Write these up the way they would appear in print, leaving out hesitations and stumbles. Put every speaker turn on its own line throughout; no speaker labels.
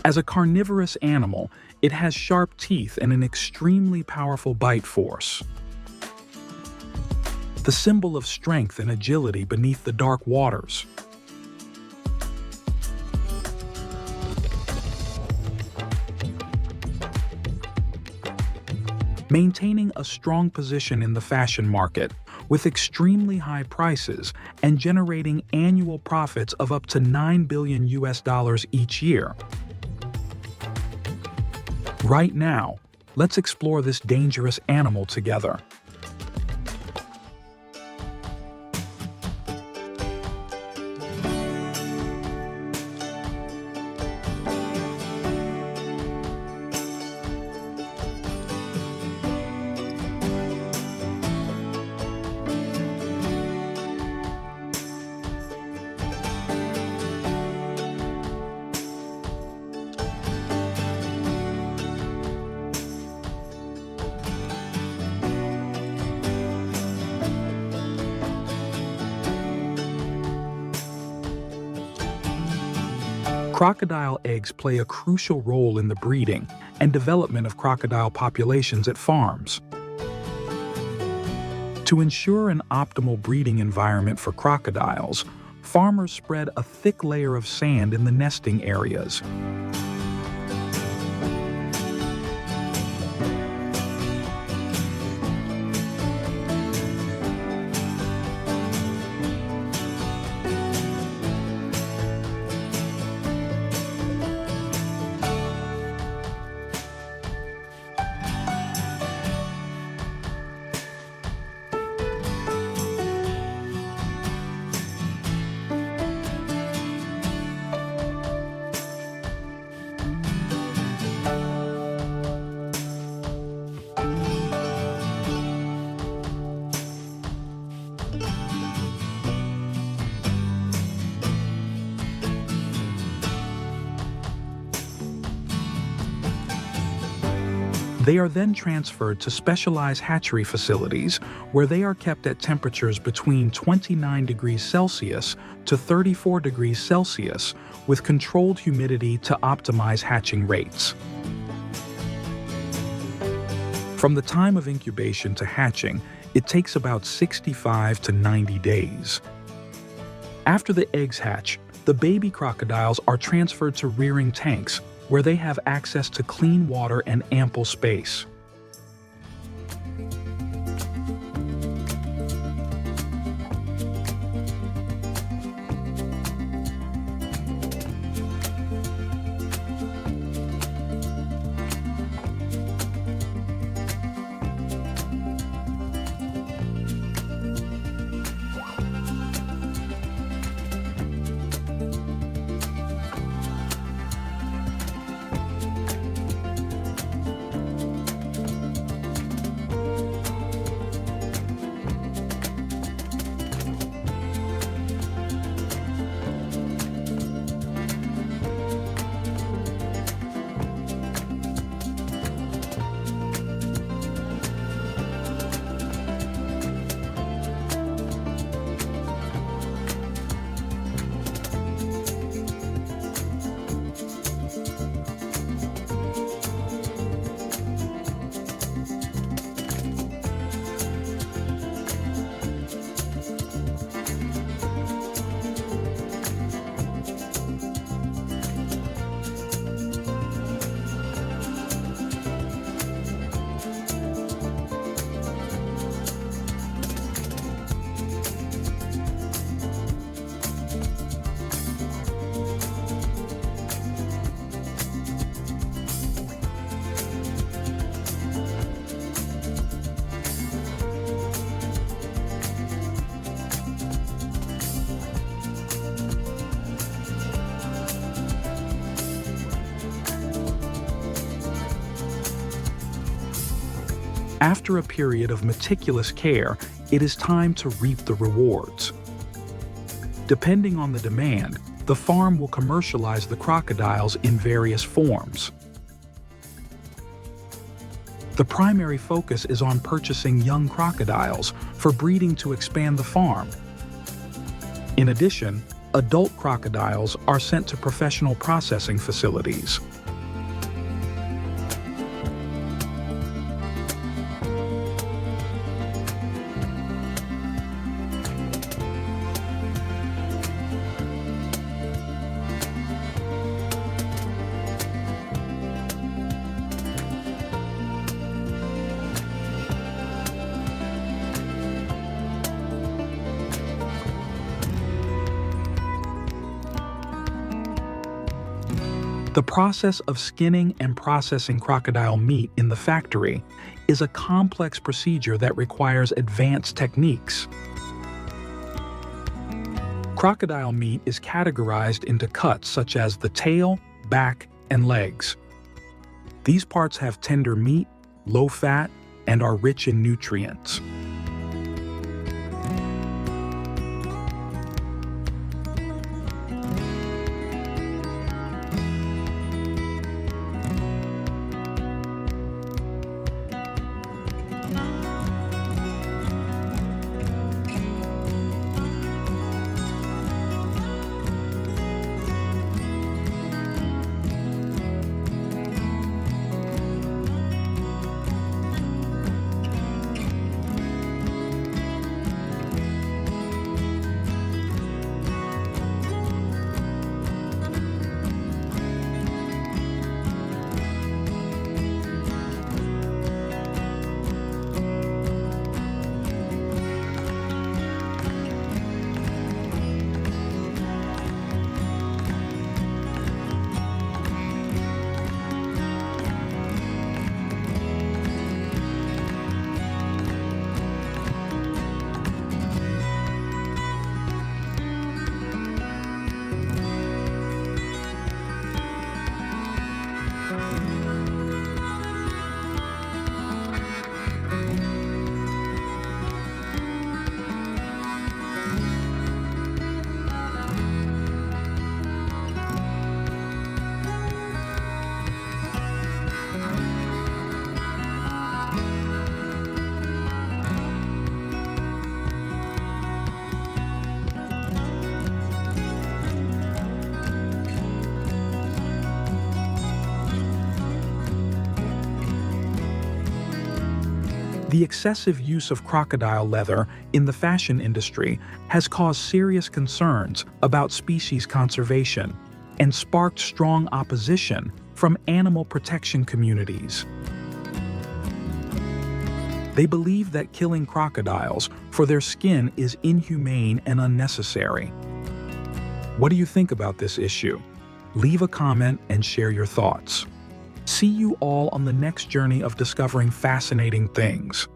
As a carnivorous animal, it has sharp teeth and an extremely powerful bite force. The symbol of strength and agility beneath the dark waters. Maintaining a strong position in the fashion market with extremely high prices and generating annual profits of up to $9 billion each year. Right now, let's explore this dangerous animal together. Crocodile eggs play a crucial role in the breeding and development of crocodile populations at farms. To ensure an optimal breeding environment for crocodiles, farmers spread a thick layer of sand in the nesting areas. They are then transferred to specialized hatchery facilities where they are kept at temperatures between 29 degrees Celsius to 34 degrees Celsius with controlled humidity to optimize hatching rates. From the time of incubation to hatching, it takes about 65 to 90 days. After the eggs hatch, the baby crocodiles are transferred to rearing tanks where they have access to clean water and ample space. After a period of meticulous care, it is time to reap the rewards. Depending on the demand, the farm will commercialize the crocodiles in various forms. The primary focus is on purchasing young crocodiles for breeding to expand the farm. In addition, Adult crocodiles are sent to professional processing facilities. The process of skinning and processing crocodile meat in the factory is a complex procedure that requires advanced techniques. Crocodile meat is categorized into cuts such as the tail, back, and legs. These parts have tender meat, low fat, and are rich in nutrients. The excessive use of crocodile leather in the fashion industry has caused serious concerns about species conservation and sparked strong opposition from animal protection communities. They believe that killing crocodiles for their skin is inhumane and unnecessary. What do you think about this issue? Leave a comment and share your thoughts. See you all on the next journey of discovering fascinating things.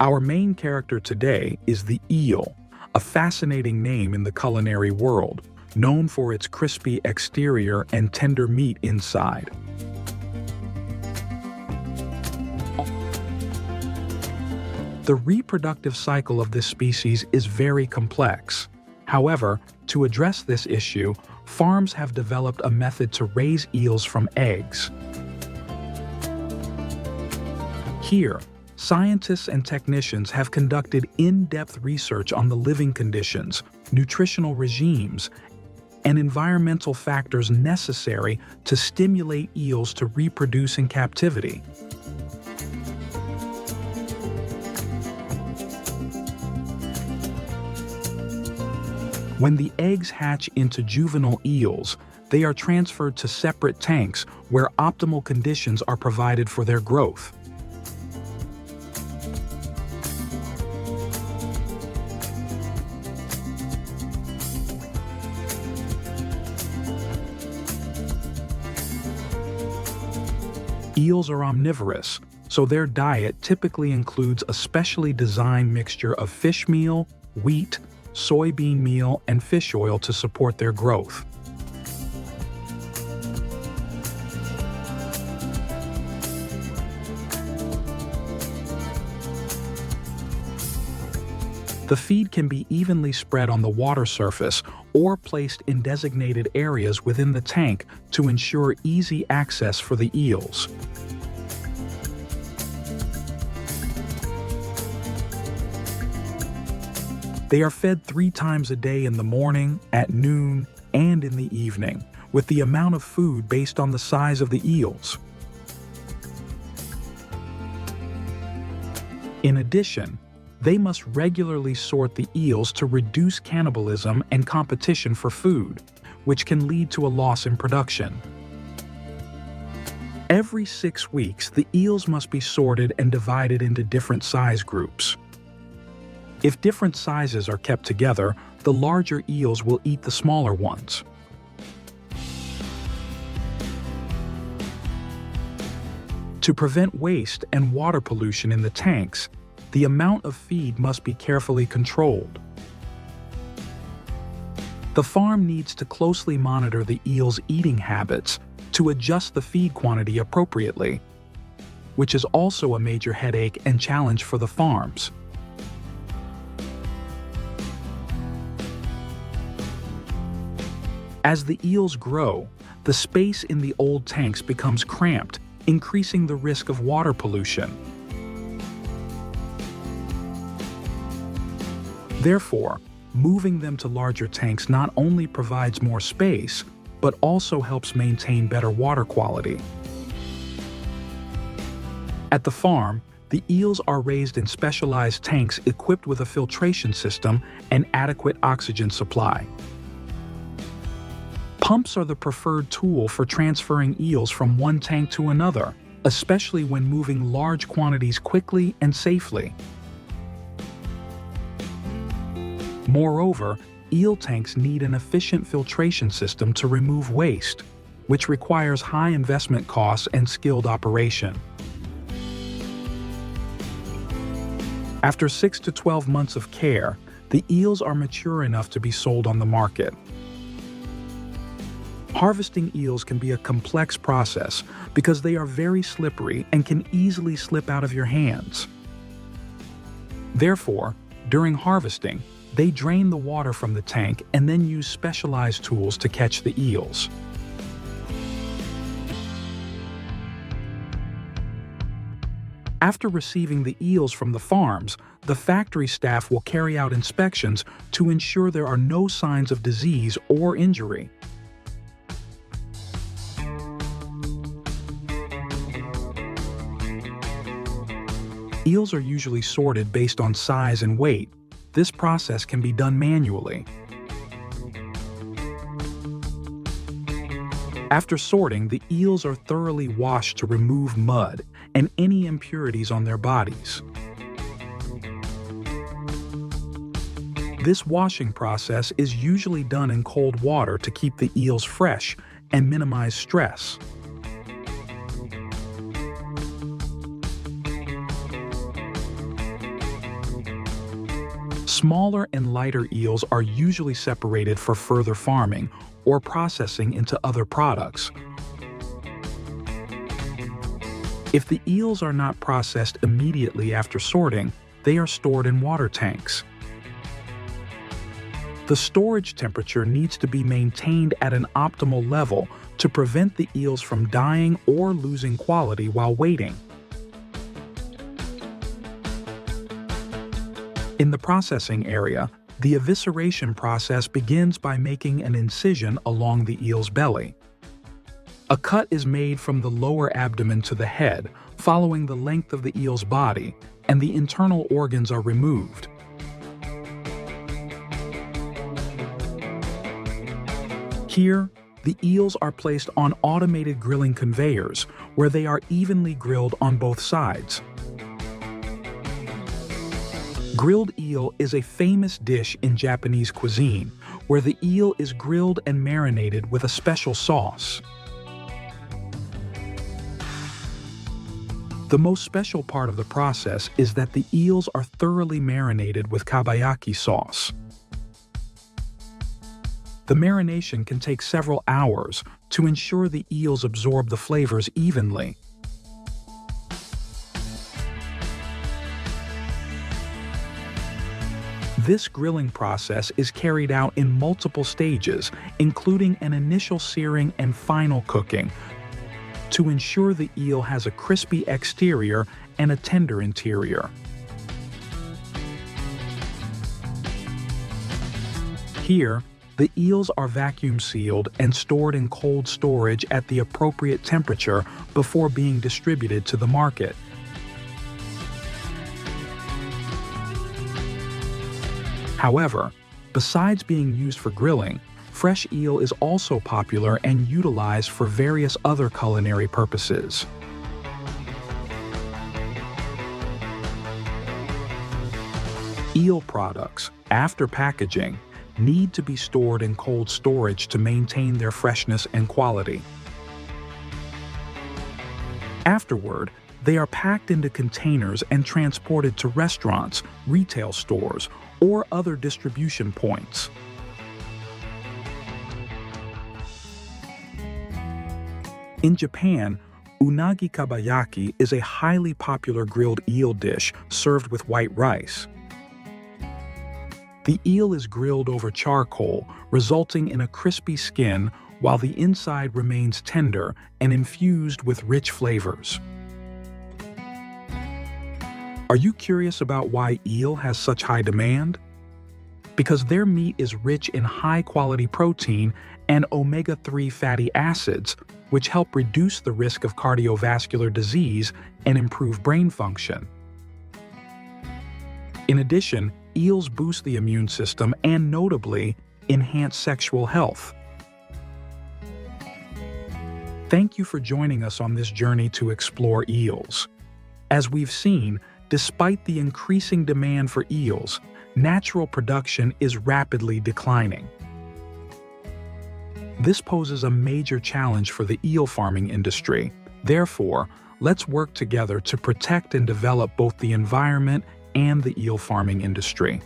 Our main character today is the eel, a fascinating name in the culinary world, known for its crispy exterior and tender meat inside. The reproductive cycle of this species is very complex. However, to address this issue, farms have developed a method to raise eels from eggs. Here, scientists and technicians have conducted in-depth research on the living conditions, nutritional regimes, and environmental factors necessary to stimulate eels to reproduce in captivity. When the eggs hatch into juvenile eels, they are transferred to separate tanks where optimal conditions are provided for their growth. Eels are omnivorous, so their diet typically includes a specially designed mixture of fish meal, wheat, soybean meal, and fish oil to support their growth. The feed can be evenly spread on the water surface or placed in designated areas within the tank to ensure easy access for the eels. They are fed 3 times a day in the morning, at noon, and in the evening, with the amount of food based on the size of the eels. In addition, they must regularly sort the eels to reduce cannibalism and competition for food, which can lead to a loss in production. Every 6 weeks, the eels must be sorted and divided into different size groups. If different sizes are kept together, the larger eels will eat the smaller ones. To prevent waste and water pollution in the tanks, the amount of feed must be carefully controlled. The farm needs to closely monitor the eels' eating habits to adjust the feed quantity appropriately, which is also a major headache and challenge for the farms. As the eels grow, the space in the old tanks becomes cramped, increasing the risk of water pollution. Therefore, moving them to larger tanks not only provides more space, but also helps maintain better water quality. At the farm, the eels are raised in specialized tanks equipped with a filtration system and adequate oxygen supply. Pumps are the preferred tool for transferring eels from one tank to another, especially when moving large quantities quickly and safely. Moreover, eel tanks need an efficient filtration system to remove waste, which requires high investment costs and skilled operation. After 6 to 12 months of care, the eels are mature enough to be sold on the market. Harvesting eels can be a complex process because they are very slippery and can easily slip out of your hands. Therefore, during harvesting, they drain the water from the tank and then use specialized tools to catch the eels. After receiving the eels from the farms, the factory staff will carry out inspections to ensure there are no signs of disease or injury. Eels are usually sorted based on size and weight. This process can be done manually. After sorting, the eels are thoroughly washed to remove mud and any impurities on their bodies. This washing process is usually done in cold water to keep the eels fresh and minimize stress. Smaller and lighter eels are usually separated for further farming or processing into other products. If the eels are not processed immediately after sorting, they are stored in water tanks. The storage temperature needs to be maintained at an optimal level to prevent the eels from dying or losing quality while waiting. In the processing area, the evisceration process begins by making an incision along the eel's belly. A cut is made from the lower abdomen to the head, following the length of the eel's body, and the internal organs are removed. Here, the eels are placed on automated grilling conveyors, where they are evenly grilled on both sides. Grilled eel is a famous dish in Japanese cuisine, where the eel is grilled and marinated with a special sauce. The most special part of the process is that the eels are thoroughly marinated with kabayaki sauce. The marination can take several hours to ensure the eels absorb the flavors evenly. This grilling process is carried out in multiple stages, including an initial searing and final cooking, to ensure the eel has a crispy exterior and a tender interior. Here, the eels are vacuum sealed and stored in cold storage at the appropriate temperature before being distributed to the market. However, besides being used for grilling, fresh eel is also popular and utilized for various other culinary purposes. Eel products, after packaging, need to be stored in cold storage to maintain their freshness and quality. Afterward, they are packed into containers and transported to restaurants, retail stores, or other distribution points. In Japan, unagi kabayaki is a highly popular grilled eel dish served with white rice. The eel is grilled over charcoal, resulting in a crispy skin while the inside remains tender and infused with rich flavors. Are you curious about why eel has such high demand? Because their meat is rich in high-quality protein and omega-3 fatty acids, which help reduce the risk of cardiovascular disease and improve brain function. In addition, eels boost the immune system and, notably, enhance sexual health. Thank you for joining us on this journey to explore eels. As we've seen, despite the increasing demand for eels, natural production is rapidly declining. This poses a major challenge for the eel farming industry. Therefore, let's work together to protect and develop both the environment and the eel farming industry.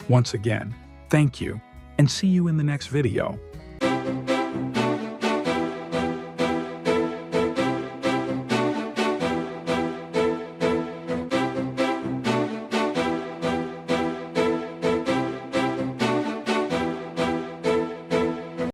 Once again, thank you, and see you in the next video.